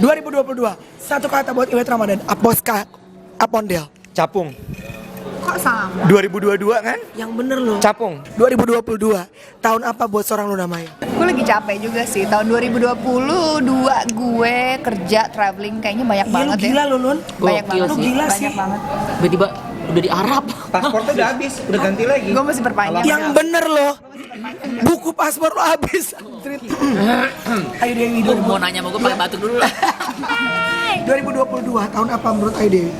2022, satu kata buat Iwet Ramadan. Aposka, Apondel. Capung. Kok sama? 2022 kan? Yang bener loh. Capung. 2022, tahun apa buat seorang Luna Maya? Gue lagi capek juga sih. Tahun 2022 gue kerja traveling kayaknya banyak Iya lu banget gila ya. lu Lun. Banyak Gokil banget. Lu gila sih. Banyak banget. Tiba-tiba udah di Arab. Paspornya udah habis, udah ganti lagi. Gue masih perpanjang. Yang bener loh. Buku paspor lo habis. Ayu Dewi Gue mau nanya sama gue pakai batuk dulu lah. 2022, tahun apa menurut Ayu Dewi?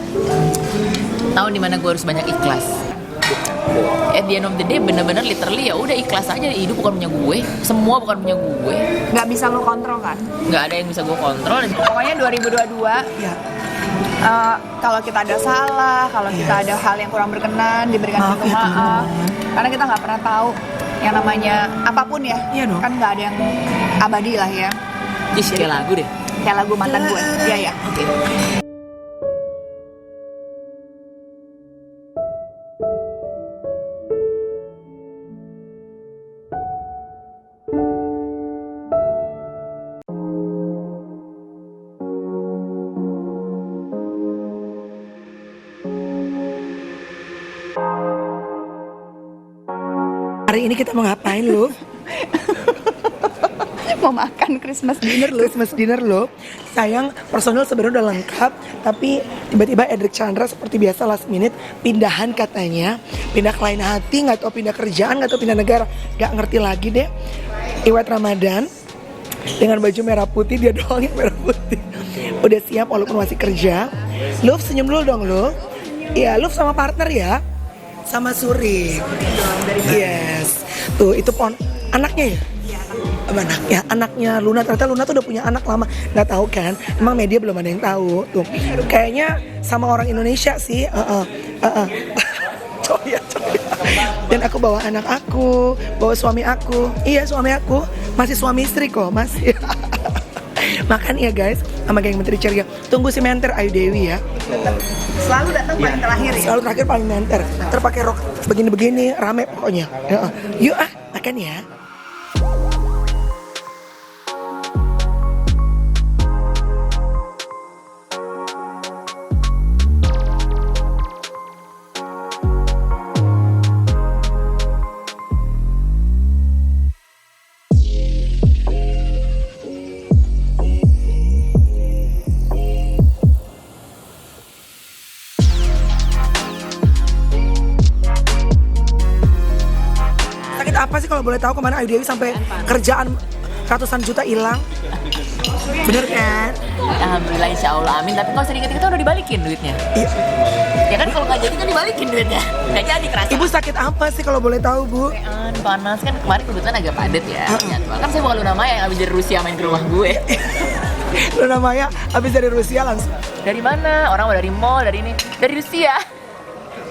Tahun dimana gue harus banyak ikhlas. At the end of the day bener-bener literally ya udah ikhlas aja, hidup bukan punya gue, semua bukan punya gue, Gak bisa lo kontrol kan? nggak ada yang bisa gue kontrol. Pokoknya 2022 Ya. kalau kita ada salah, kalau kita ada hal yang kurang berkenan, diberikan Maaf pintu ya, maaf. teman-teman. Karena kita nggak pernah tahu yang namanya apapun ya. Iya dong. Kan nggak ada yang abadi lah ya. Ih, kayak lagu deh. Kayak lagu mantan gue. Iya ya. Oke. Hari ini kita mau ngapain lu? Mau makan Christmas dinner lu. Christmas dinner lo. Sayang personel sebenarnya udah lengkap, tapi tiba-tiba Edric Chandra seperti biasa last minute pindahan katanya, pindah ke lain hati, nggak tahu pindah kerjaan, nggak tahu pindah negara, nggak ngerti lagi deh. Iwet Ramadan dengan baju merah putih, dia doang yang merah putih. Udah siap walaupun masih kerja. Love senyum dulu dong lo. Iya, Love sama partner ya, sama Suri. Yes, tuh itu anaknya ya. Anaknya Luna, ternyata Luna tuh udah punya anak lama, nggak tahu kan? Emang media belum ada yang tahu tuh. Kayaknya sama orang Indonesia sih. Coya. Dan aku bawa anak aku, bawa suami aku. Iya suami aku, masih suami istri kok, masih. Makan ya guys, sama geng Menteri Ceria. Tunggu si Menter Ayu Dewi ya. Selalu datang paling terakhir ya. Selalu terakhir paling Menter. Terpakai rok begini-begini, rame pokoknya. Yuk makan ya. Apa sih kalau boleh tahu kemana Ayu Dewi sampai kerjaan ratusan juta hilang? Bener kan? Alhamdulillah insya Allah amin. Tapi kalau sedikit kita udah dibalikin duitnya. Iya. Ya kan kalau nggak jadi kan dibalikin duitnya. Nggak jadi kerasa. Ibu sakit apa sih kalau boleh tahu Bu? Panas kan kemarin kebetulan agak padat ya. Jadwal. Kan saya bukan Luna Maya yang habis dari Rusia main ke rumah gue. Luna Maya habis dari Rusia langsung. Dari mana? Orang mau dari mall, dari ini, dari Rusia.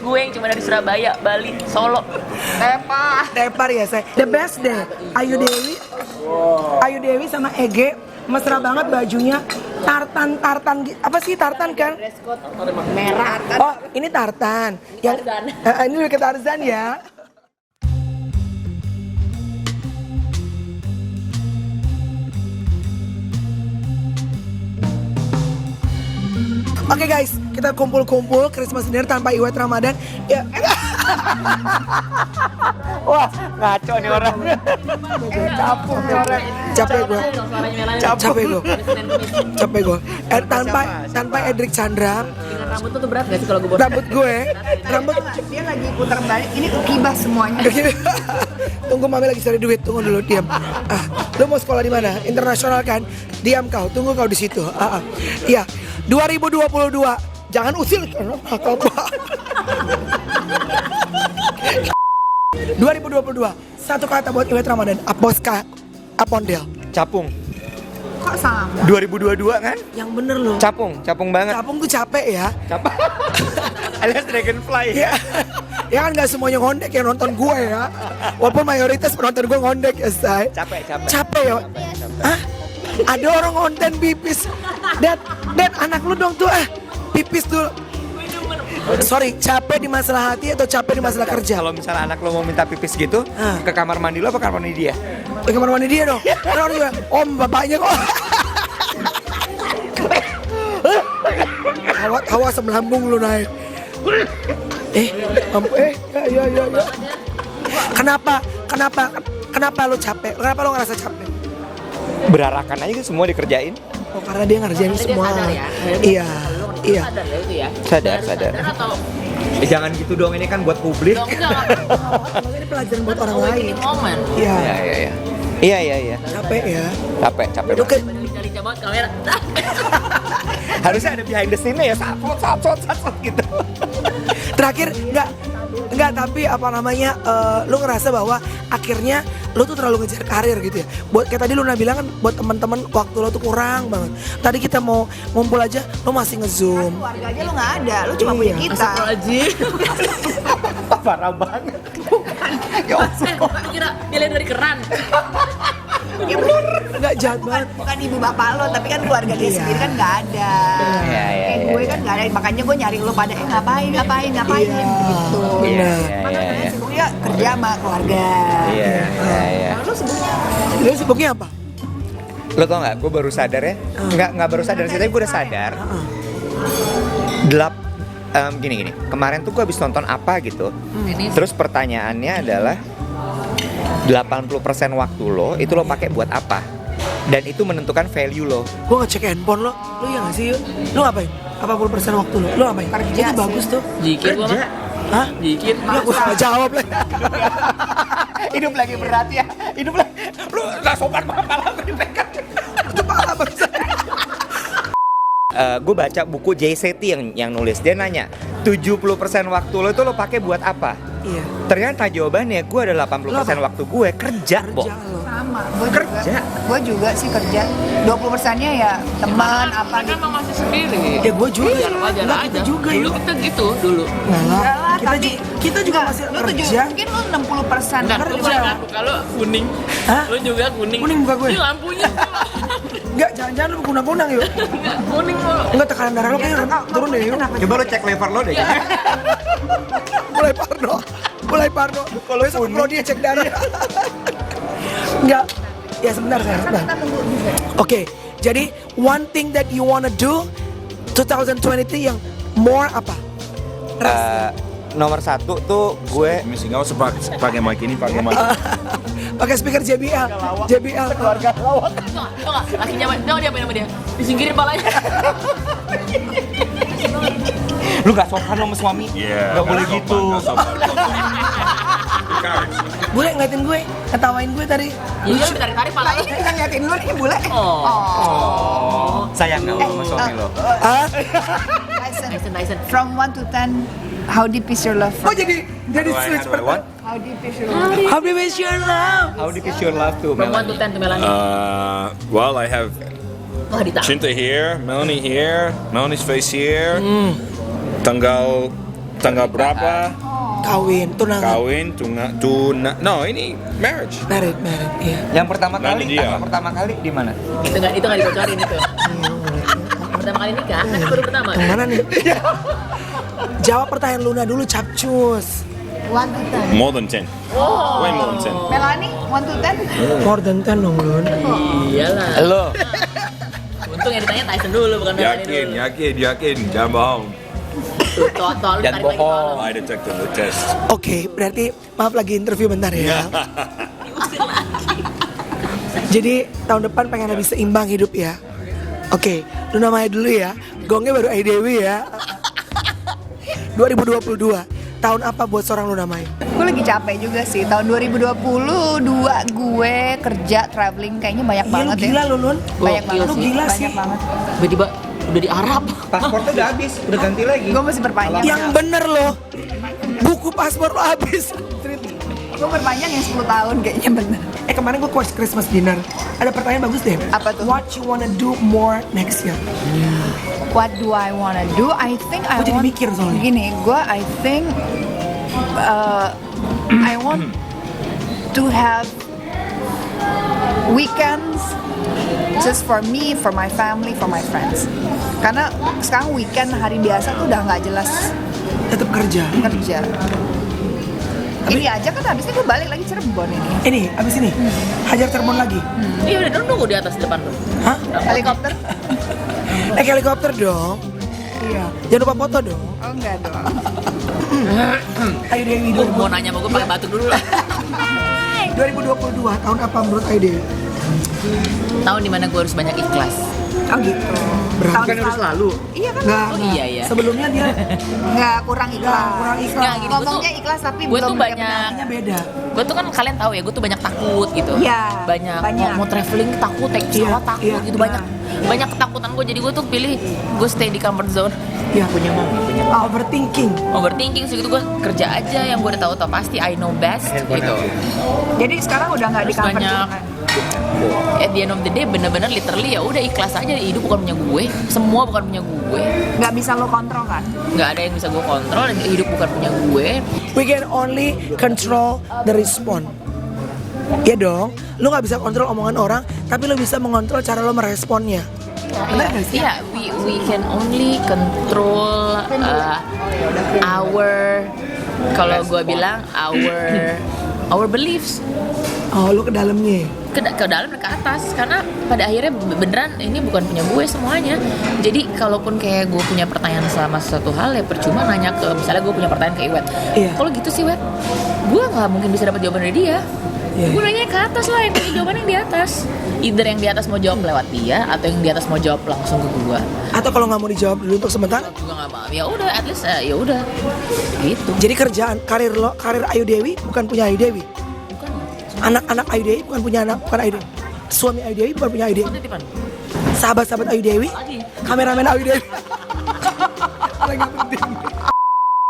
Gue yang cuma dari Surabaya, Bali, Solo. Tepar ya saya. The best deh. Ayu Dewi sama Ege mesra banget bajunya. Tartan apa sih tartan kan? Merah. Oh ini tartan. Yang ini lebih ke Tarzan ya. Oke guys, kita kumpul-kumpul Christmas dinner tanpa Iwet Ramadan. Ya. Wah, ngaco nih orang. Capung nih orang. Capek gue. Tanpa Edric Chandra. Dengan rambut tuh berat gak sih kalau gue bawa? Rambut Dia lagi putar balik. Ini kibas semuanya. Tunggu mami lagi cari duit, tunggu dulu diam. Lu mau sekolah di mana? Internasional kan? Diam kau, tunggu kau di situ. Iya, 2022 jangan usil karena nakal banget. 2022 satu kata buat Iwet Ramadan. Aposka, Apondel. Capung. Kok sama? 2022 kan? Yang bener loh. Capung banget. Capung tuh capek ya. Capung. Alias Dragonfly. Ya, ya kan nggak semuanya ngondek yang nonton gue ya. Walaupun mayoritas penonton gue ngondek ya say. Capek ya. Hah? Ada orang konten pipis. Dad anak lu dong tuh pipis dulu. Sorry, capek di masalah hati atau capek di masalah kerja? Kalau misalnya anak lo mau minta pipis gitu, ke kamar mandi lo apa kamar mandi dia? Ke kamar mandi dia dong. Karena orang juga, om bapaknya kok. tawa asam lambung lu naik. Ya. Kenapa lu capek? Kenapa lu ngerasa capek? Berarakan aja kan semua dikerjain. Oh, karena dia ngerjain Karena dia semua. sadar ya. Iya. Sadar ya itu ya. Sadar. Atau Jangan gitu dong, ini kan buat publik. dong enggak. Ini pelajaran buat orang lain. Ini momen. Iya. Iya. Capek ya. Capek Itu kan Cari cabut kamera. Harusnya ada behind the scene ya, sapot gitu. terakhir enggak tapi apa namanya lu ngerasa bahwa akhirnya lu tuh terlalu ngejar karir gitu ya. Buat kayak tadi Luna bilang kan buat teman-teman waktu lu tuh kurang banget. Tadi kita mau ngumpul aja lu masih nge-zoom. Keluarga aja lo nggak ada, lo cuma punya kita. Astagfirullahaladzim. Parah banget. Kira pilih dari keran. Ya, Enggak jahat banget. bukan ibu bapak lo, tapi kan keluarga dia Iya. sendiri kan nggak ada. Kayak gue kan nggak ada, makanya gue nyari lo pada ngapain Iya. gitu. Benar. Makanya sibuknya kerja sama keluarga. Iya. Kalau lo sibuknya Lu sibuknya apa? Lo tau nggak? Gue baru sadar ya. Nggak baru sadar sih, tapi gue udah sadar. Gini. Kemarin tuh gue habis nonton apa gitu. Terus pertanyaannya adalah 80% waktu lo itu lo pakai buat apa? Dan itu menentukan value lo. Gua ngecek handphone lo. Lu ya nggak sih? Lu ngapain? 80% waktu lu ngapain? Kerja Itu sih. bagus tuh. Jikir gua mah. Hah? Jikir. Ya gue salah jawab lah. Hidup lagi berat ya. Hidup lagi. Lu nggak sopan banget malah gue dipegang. Itu parah bangsa. Gue baca buku Jay Shetty yang nulis. Dia nanya 70% waktu lo itu lo pakai buat apa? Iya. Ternyata jawabannya gue ada 80% waktu gue kerja, Bo. Kerja lo. sama. Kerja. Gue juga sih kerja. 20%-nya ya teman apa Kan gitu. emang masih sendiri. Ya gue juga. Wajar Enggak, aja. kita juga Dulu yuk. kita gitu dulu. Enggak lah. Enggak lah, Kita, tapi- kita juga masih Lu tujuh, kerja. mungkin lu 60% Bentar, kerja. kalau kuning. Hah? Lu juga kuning. Kuning muka gue. Ini lampunya. Enggak, jangan-jangan lu kunang-kunang yuk. Enggak kuning mulu. Enggak, tekanan darah lo kayaknya turun deh yuk. Coba lo cek lever lo deh. Mulai parno. Kalau besok kalau dia cek darah. Enggak. Ya sebentar. Oke, jadi one thing that you wanna do 2023 yang more apa? Nomor satu tuh gue Missing nggak usah pakai mic ini, pakai mic. Pakai speaker JBL. Keluarga lawak. Itu enggak, lakinya tahu dia apa nama dia? Disingkirin palanya. lu gak sopan lo sama suami. Iya. Gak boleh gitu. Nggak sopan. Bule ngeliatin gue, ketawain gue tadi. Iya, lu tarik-tarik Lah palanya. ini kita ngeliatin lu nih bule. Oh. Sayang gak lo sama suami lo? Hah? Tyson. From 1 to 10, how deep is your love? Kok jadi switch What? How deep is your love? How do you your love? How deep is your love tuh, From 1 to Melanie? 10 to Melanie. Well, I have Wah, ditahan. Cinta here, Melanie here, Melanie's face here. Tanggal berapa? Kawin, tunangan. Kawin, no, ini marriage. Married, iya. Yang pertama kali, Melanie dia. tanggal pertama kali di mana? Itu enggak dibocorin itu. Pertama kali nikah, kan baru pertama. Yang mana nih? Jawab pertanyaan Luna dulu, capcus. 1 to 10. More than 10. Way more than 10. Melanie, 1 to 10? More than 10 dong, Lun. Iyalah. Lo. Untung yang ditanya Tyson dulu bukan Melanie dulu. Yakin, jangan bohong. Tuh, total lu Jangan tarik lagi bohong. I detected the test. Oke, berarti maaf lagi interview bentar ya. Jadi tahun depan pengen lebih seimbang hidup ya. Oke, Luna Maya dulu ya. Gongnya baru Dewi ya. 2022. Tahun apa buat seorang Luna Maya? Gue lagi capek juga sih. Tahun 2022 gue kerja traveling kayaknya banyak Iya lu banget gila ya. lu Lun. Banyak Gokil banget. Lu gila sih. Banyak banget. Tiba-tiba udah di Arab. Paspornya udah habis, udah ganti lagi. Gue masih perpanjang. Yang bener loh. Buku paspor lo habis. Gue perpanjang yang 10 tahun kayaknya bener. Kemarin gue course Christmas dinner. Ada pertanyaan bagus deh. Apa tuh? What you wanna do more next year? What do I wanna do? I think I Gua jadi want. mikir soalnya. Gini, I think I want to have weekends just for me, for my family, for my friends. Karena sekarang weekend hari biasa tuh udah nggak jelas Tetap kerja. kerja. Ini aja kan habisnya gue balik lagi Cirebon ini. Ini abis ini hajar Cirebon lagi. Iya udah nunggu di atas depan tuh. Hah? Helikopter. Naik helikopter dong. Iya. Jangan lupa foto dong. Oh enggak dong. Ayu Dewi Mau nanya sama gue pakai batuk dulu lah. 2022 tahun apa menurut Ayu Dewi? Tahun dimana gue harus banyak ikhlas. Oh gitu. Berapa? Tahun Kan selalu. Iya kan? Nggak, Oh, nggak. iya, iya. Sebelumnya dia Nggak kurang ikhlas. kurang ikhlas. Nggak, gini, gua Ngomongnya tuh- ikhlas tapi gue belum tuh pakai banyak- Artinya beda. Gue tuh kan kalian tahu ya, gue tuh banyak takut gitu. Iya, Banyak. banyak. Mau traveling takut, naik pesawat Iya, takut iya, gitu iya. banyak ketakutan gue. Jadi gue tuh pilih gue stay di comfort zone. Iya. Punya mama, punya Overthinking. Overthinking sih gitu, gue kerja aja yang gue udah tahu pasti I know best handphone gitu. aku. Jadi sekarang udah nggak di Terus comfort banyak. zone kan? At the end of the day bener-bener literally ya udah ikhlas aja, hidup bukan punya gue, semua bukan punya gue, Nggak bisa lo kontrol kan? nggak ada yang bisa gue kontrol dan hidup bukan punya gue. We can only control the response. Iya dong, lu nggak bisa kontrol omongan orang, tapi lu bisa mengontrol cara lo meresponnya. Benar nggak sih? Iya, we can only control our, kalau gue bilang our beliefs. Oh, lu ke dalamnya. Ke dalam dan ke atas, karena pada akhirnya beneran ini bukan punya gue semuanya. Jadi kalaupun kayak gue punya pertanyaan sama suatu hal ya percuma nanya ke, misalnya gue punya pertanyaan ke Iwet. Iya. Kalau gitu sih Wet, gue nggak mungkin bisa dapat jawaban dari dia. Iya. Gue nanya ke atas lah, yang punya jawaban yang di atas. Either yang di atas mau jawab lewat dia atau yang di atas mau jawab langsung ke gue. Atau kalau nggak mau dijawab dulu untuk sementara. Juga nggak mau. Ya udah, at least ya udah. Gitu. Jadi kerjaan karir lo, karir Ayu Dewi bukan punya Ayu Dewi. Bukan. Anak-anak Ayu Dewi bukan punya bukan Ayu Dewi. Suami Ayu Dewi bukan punya Ayu Dewi. Titipan. Sahabat-sahabat Ayu Dewi, kameramen Ayu Dewi. Paling nggak penting.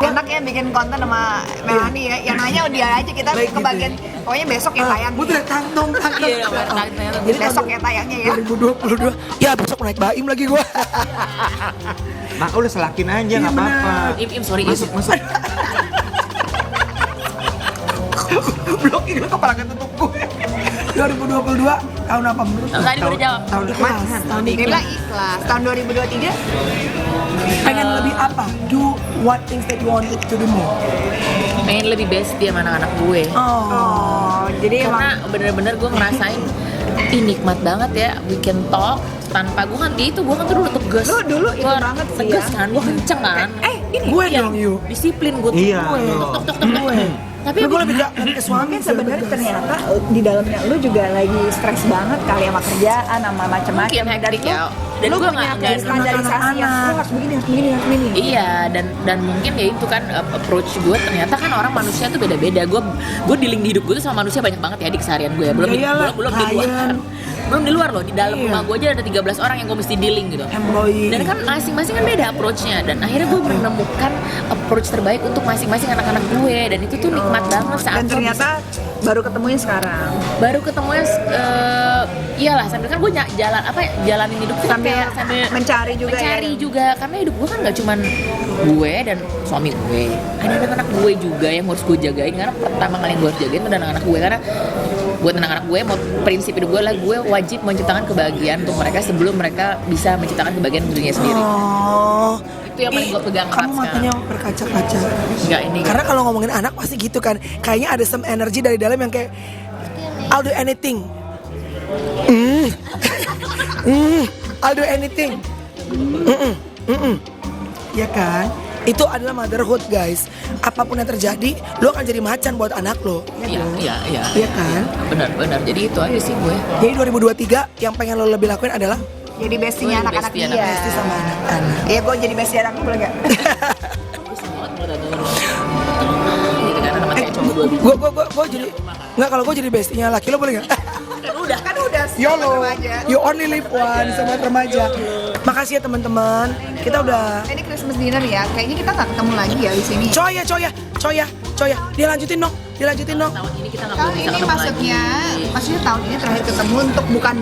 Enak ya bikin konten sama Melanie ya. Yang nanya dia aja, kita Baik ke gitu bagian pokoknya besok ya tayang. Betul ya, tantong. Iya, tantong. Jadi Besok ya tayangnya ya. 2022. Ya besok naik Baim lagi gua. Maka udah selakin aja nggak Iya, apa-apa. Im, sorry. Masuk. Blocking lo kepala ketutup gue. 2022 tahun apa menurut lo? Tadi udah jawab. Tahun ikhlas. Tahun Dia ikhlas. bilang ikhlas. Tahun 2023 Pengen lebih apa? Do what things that you wanted to do more. Pengen lebih bestie sama anak-anak gue. oh, jadi emang Karena bener-bener gue ngerasain ih nikmat banget ya, we can talk tanpa gue kan itu gue kan tuh dulu tegas. Lu dulu itu Gua banget sih tegas ya. kan, gue kenceng kan. ini Gue Iya, dong you. disiplin gue. Iya. Tok tok tok tok. Gue. Tapi Gue lebih ke suami mungkin sebenarnya ternyata di dalamnya lu juga lagi stres banget kali sama kerjaan sama macam-macam. mungkin hektik ya. Dan Lu gue punya nggak kayak standarisasi yang lu harus begini, harus begini, harus begini. Iya, dan mungkin ya itu kan approach gue, ternyata kan orang manusia tuh beda-beda. Gue dealing di hidup gue tuh sama manusia banyak banget ya di keseharian gue ya. Belum Ya iyalah, belum di luar. klien. Belum di luar loh, di dalam Iya. rumah gue aja ada 13 orang yang gue mesti dealing gitu. Employee. Dan kan masing-masing kan beda approach-nya, dan akhirnya gue menemukan approach terbaik untuk masing-masing anak-anak gue, dan itu tuh nikmat banget saat Dan lo ternyata baru ketemunya sekarang. baru ketemunya iyalah sambil kan gue jalanin hidup tuh Sambil sambil mencari juga mencari ya. juga, karena hidup gue kan nggak cuman gue dan suami gue, ada anak-anak gue juga yang harus gue jagain, karena pertama kali yang gue harus jagain itu adalah anak-anak gue, karena buat anak-anak gue mau prinsip hidup gue lah, gue wajib menciptakan kebahagiaan untuk mereka sebelum mereka bisa menciptakan kebahagiaan untuk dirinya sendiri. Oh. Itu yang paling gue pegang erat Kamu matanya berkaca-kaca. Enggak ini. Karena kalau ngomongin anak pasti gitu kan. Kayaknya ada some energy dari dalam yang kayak I'll do anything. I'll do anything. Ya kan? Itu adalah motherhood guys. Apapun yang terjadi, lo akan jadi macan buat anak lo. Iya. Iya kan? Benar. Jadi itu aja sih gue. Jadi 2023 yang pengen lo lebih lakuin adalah Jadi bestinya Oh, anak-anak bestie dia. pasti sama anak-anak. Iya, gue jadi bestie anak boleh gak? Gitu kan anak kayak cowok gue. Gue jadi nggak, kalau gue jadi bestinya laki lo boleh nggak? Kan udah YOLO, remaja. you only live once sama remaja. Makasih ya teman-teman. Kita udah Ini Christmas dinner ya. Kayaknya kita nggak ketemu lagi ya di sini. coya. Dia lanjutin dong. Tahun ini kita nggak Tahun boleh bisa ini ketemu maksudnya tahun ini terakhir ketemu untuk bukan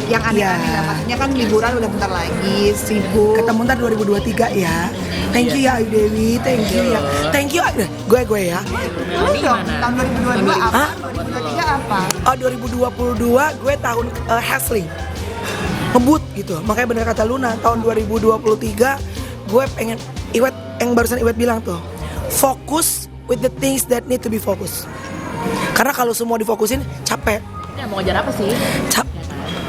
yang aneh-aneh Iya. lah. Maksudnya kan liburan udah bentar lagi, sibuk. Ketemu ntar 2023 ya. Thank you ya Ayu Dewi, thank you ya. Thank you gue ya. Lu dong, tahun 2022 apa? Hah? 2023 apa? Oh 2022 gue tahun hustling. Ngebut gitu. Makanya bener kata Luna, tahun 2023 gue pengen Iwet yang barusan Iwet bilang tuh. Fokus with the things that need to be focused. Karena kalau semua difokusin capek. Ya, mau ngejar apa sih?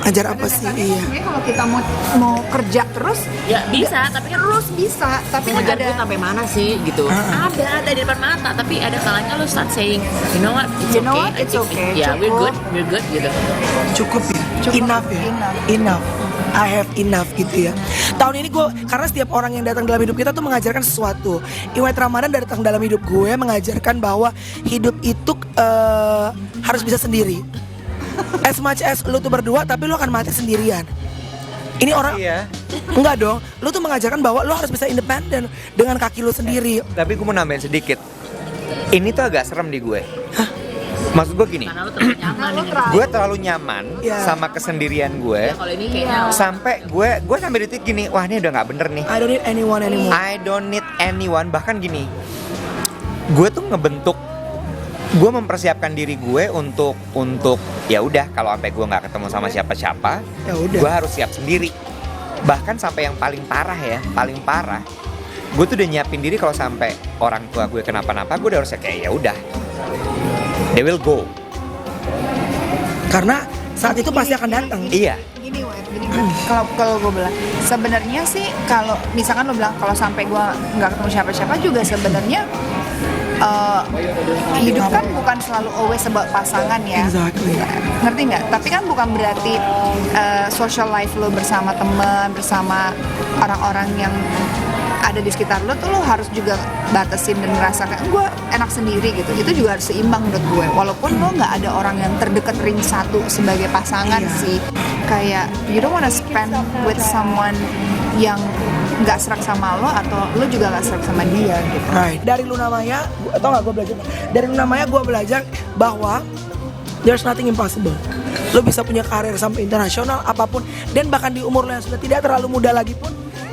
Ngajar apa sih? Iya. Sebenarnya kalau kita mau kerja terus Ya bisa, tapi kan terus bisa, tapi kan ngejar ada duit sampai mana sih gitu. Ada di depan mata, tapi ada kalanya lu start saying, you know what, it's You know okay. what, it's okay, Yeah, cukup. we're good gitu. Cukup ya. Cukup. Enough ya. Enough. I have enough gitu ya. Tahun ini gue, karena setiap orang yang datang dalam hidup kita tuh mengajarkan sesuatu. Iwet Ramadan datang dalam hidup gue mengajarkan bahwa hidup itu harus bisa sendiri. As much as lu tuh berdua, tapi lu akan mati sendirian. Ini orang Iya. enggak dong. Lu tuh mengajarkan bahwa lu harus bisa independen dengan kaki lu sendiri. Tapi gue mau nambahin sedikit. Ini tuh agak serem di gue. Maksud gue gini, Karena lu terlalu nyaman lu dengan gue terlalu nyaman Iya. sama kesendirian gue. Ya, kalau ini kayaknya Sampai gue sampai detik gini, wah ini udah nggak bener nih. I don't need anyone anymore. I don't need anyone. Bahkan gini, gue tuh ngebentuk, gue mempersiapkan diri gue untuk ya udah kalau sampai gue nggak ketemu sama siapa-siapa, Ya udah. gue harus siap sendiri. Bahkan sampai yang paling parah ya, paling parah, gue tuh udah nyiapin diri kalau sampai orang tua gue kenapa-napa, gue udah harus kayak ya udah, they will go. Karena saat itu pasti akan datang. Iya. gini Wet, gini Wet. Kalau gue bilang sebenarnya sih kalau misalkan lo bilang kalau sampai gue nggak ketemu siapa-siapa juga sebenarnya hidup kan bukan selalu always about pasangan ya. Exactly. Ngerti nggak? Tapi kan bukan berarti social life lo bersama teman, bersama orang-orang yang ada di sekitar lo tuh lo harus juga batasin dan merasakan gue enak sendiri gitu. Itu juga harus seimbang menurut gue. Walaupun lo nggak ada orang yang terdekat ring satu sebagai pasangan sih. Kayak you don't wanna spend with someone yang nggak serak sama lo atau lo juga nggak serak sama dia gitu. Right. Dari Luna Maya, tau gak gue belajar? Dari Luna Maya gue belajar bahwa there's nothing impossible. Lo bisa punya karir sampai internasional apapun, dan bahkan di umur lo yang sudah tidak terlalu muda lagi pun,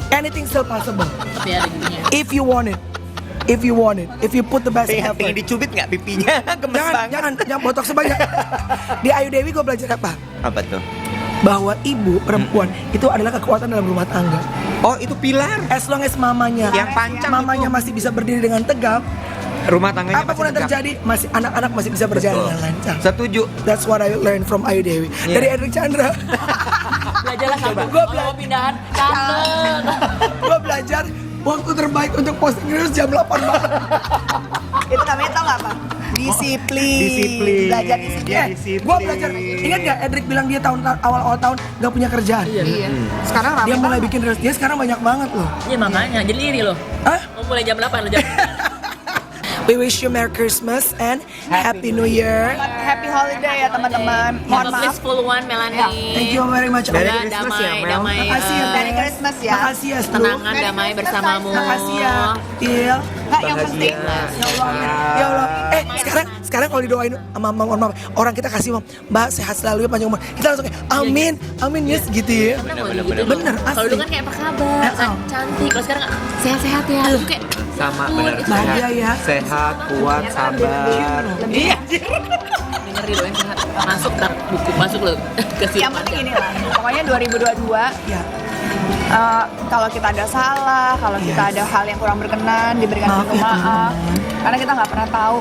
anything still possible. tapi ada gininya. If you want it, if you want it, if you put the best Pengen effort. dicubit nggak pipinya? Gemes banget. Jangan botok sebanyak. Di Ayu Dewi gue belajar apa? Apa tuh? Bahwa ibu perempuan itu adalah kekuatan dalam rumah tangga. Oh itu pilar. As long as mamanya, Yang pancang mamanya itu. masih bisa berdiri dengan tegap, Rumah tangganya apapun yang pasti tegap. terjadi, masih anak-anak masih bisa berjalan Betul. dengan lancar. Setuju. That's what I learned from Ayu Dewi. Iya. Dari Edric Chandra. Belajarlah coba. Gua Kalau pindahan kangen. Gue belajar waktu terbaik untuk posting reels jam 8 malam. Itu namanya tau nggak apa? Disiplin. Disiplin. Belajar disiplin. Dia disiplin. Gue belajar. Ingat gak Edric bilang dia awal-awal tahun gak punya kerjaan. Iya. Sekarang rame Dia mulai banget. bikin reels. Dia sekarang banyak banget loh. Iya makanya, jadi iri loh. Hah? Mau mulai jam 8 lo jam. We wish you Merry Christmas and Happy New Year. Happy holiday ya teman-teman. Mohon Have a maaf. blissful one, Melanie. Thank you very much. Merry Semoga Christmas ya, damai, Mel. damai. Makasih ya, Merry Christmas ya. Makasih ya, Stu. Tenangan damai bersamamu. Makasih ya, Il. Nggak, yang penting Ya Allah, ya Allah. Sekarang kalau didoain sama mohon maaf, orang kita kasih Mbak sehat selalu ya panjang umur. Kita langsung kayak amin, amin yes gitu ya. Bener. Bener, Kalau asli. dulu kan kayak apa kabar, kan cantik. Kalau sekarang sehat-sehat ya. Itu kayak Sama Betul, bener. itu bahagia ya. Sehat, kuat, sabar. Iya. Dengerin lo yang sehat. Masuk ntar buku masuk lo ke situ. yang penting ini lah. Pokoknya 2022 Ya, kalau kita ada salah, kalau kita ada hal yang kurang berkenan, diberikan Maaf pintu ya, maaf. teman-teman. Karena kita nggak pernah tahu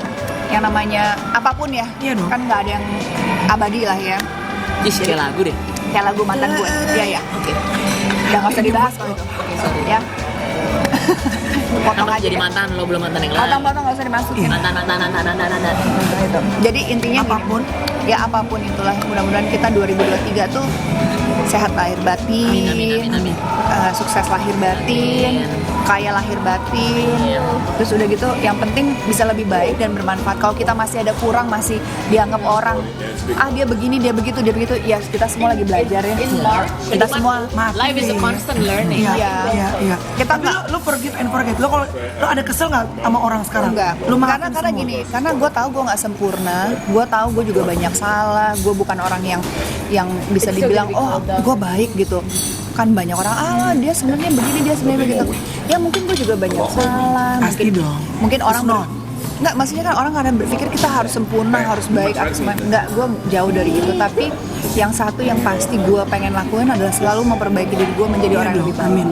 yang namanya apapun ya. Iya dong. Kan nggak ada yang abadi lah ya. Ih, kayak lagu deh. Kayak lagu mantan gue. Iya ya. Oke. Udah nggak usah dibahas kalau itu. Oke, sorry. Ya. Potong Kamu aja. jadi ya. mantan, lo belum mantan yang lain. Potong-potong nggak usah dimasukin. Mantan. Jadi intinya gini, Apapun. ya apapun itulah, mudah-mudahan kita 2023 tuh sehat lahir batin, Amin. sukses lahir batin, kaya lahir batin, terus udah gitu yang penting bisa lebih baik dan bermanfaat. Kalau kita masih ada kurang, masih dianggap orang, dia begini, dia begitu, ya kita semua lagi belajar ya. Kita semua maaf. Life is a constant learning. Iya, Iya. iya. Kita Tapi nggak- lu forgive and forget. Lu kalau lu ada kesel nggak sama orang sekarang? Enggak, Lu karena maafin semua. gini, karena gue tahu gue nggak sempurna, gue tahu gue juga banyak salah, gue bukan orang yang bisa dibilang oh gue baik gitu. Kan banyak orang dia sebenarnya begini, dia sebenarnya begitu. Ya mungkin gue juga banyak salah. Pasti mungkin, dong. Mungkin orang It's not. nggak, maksudnya kan orang kadang berpikir kita harus sempurna, harus baik, harus semuanya. Nggak, gue jauh dari itu. Tapi yang satu yang pasti gue pengen lakuin adalah selalu memperbaiki diri gue menjadi orang yang lebih baik. Amin.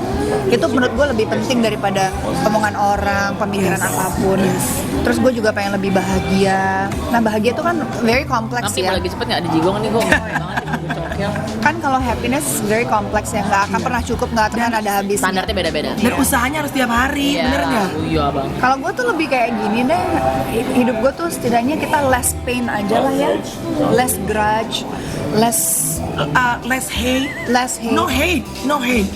Itu menurut gue lebih penting daripada omongan orang, pemikiran apapun. Terus gue juga pengen lebih bahagia. Nah bahagia itu kan very complex Tapi ya. lagi cepet nggak ada jigongan nih gue. kan kalau happiness very kompleks ya, nggak akan pernah cukup, nggak akan ada habisnya. Standarnya beda-beda. Dan usahanya harus tiap hari, bener nggak? Iya bang. Kalau gue tuh lebih kayak gini deh, hidup gue tuh setidaknya kita less pain aja lah ya, less grudge, less Less hate. hate. No hate, no hate.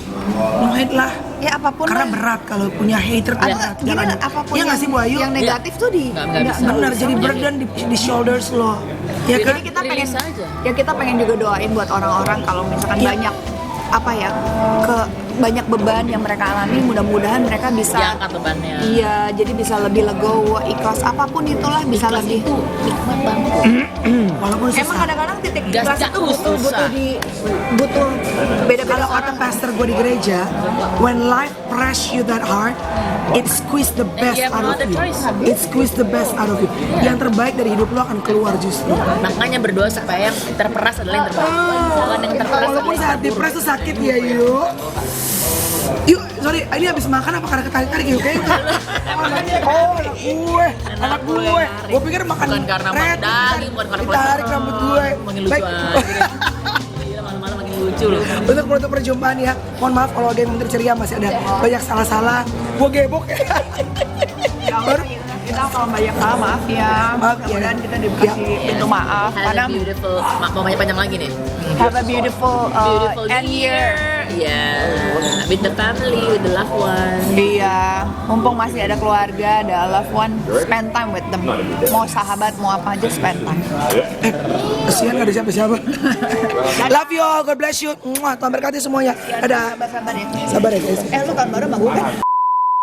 No hate lah. Ya apapun Karena lah. berat kalau punya hater tuh Atau berat. gini Jangan. lah, apapun Iya nggak sih Bu Ayu? yang negatif tuh Nggak bisa. Benar, jadi burden di shoulders lo. Ya kan? Jadi kita pengen Release aja. ya kita pengen juga doain buat orang-orang kalau misalkan Iya. banyak banyak beban yang mereka alami, mudah-mudahan mereka bisa Diangkat bebannya. iya, jadi bisa lebih legowo, ikhlas apapun itulah bisa Ikhlas lebih. itu nikmat banget. Walaupun Emang susah. kadang-kadang titik Gas ikhlas itu jauh susah. butuh beda-beda Kalau kata orang. pastor gue di gereja, when life press you that hard, it squeeze the best you have out no of other you. choice. It squeeze the best out of you. Yang terbaik dari hidup lo akan keluar justru. Makanya berdoa supaya yang terperas adalah yang terbaik. Jangan yang terperas Walaupun adalah yang saat terburuk. depres tuh sakit ya yuk. Yuk, sorry, ini habis makan apa karena ketarik-tarik yuk? Kayaknya anak gue. Gue pikir makan Bukan karena red, makan daging, bukan karena ditarik kolesterol. rambut gue. Makin lucu Baik. aja. Gila, malam-malam makin lucu loh. Untuk penutup perjumpaan ya, mohon maaf kalau ada yang menteri ceria masih ada banyak salah-salah. Gue gebok ya. Baru Kita kalau banyak salah maaf ya. Maaf ya. Mudah-mudahan kita dikasih pintu maaf. Have Karena a beautiful, mamanya panjang lagi nih. have a beautiful, Beautiful end year. Yeah, with the family, with the loved one. Iya, mumpung masih ada keluarga, ada loved one, spend time with them. Mau sahabat, mau apa aja, spend time. kesian gak ada siapa-siapa. Love you all, God bless you. Muah, Tuhan berkati semuanya. Dadah. Sabar-sabar ya. Sabar ya guys. Lu tahun baru sama gue kan?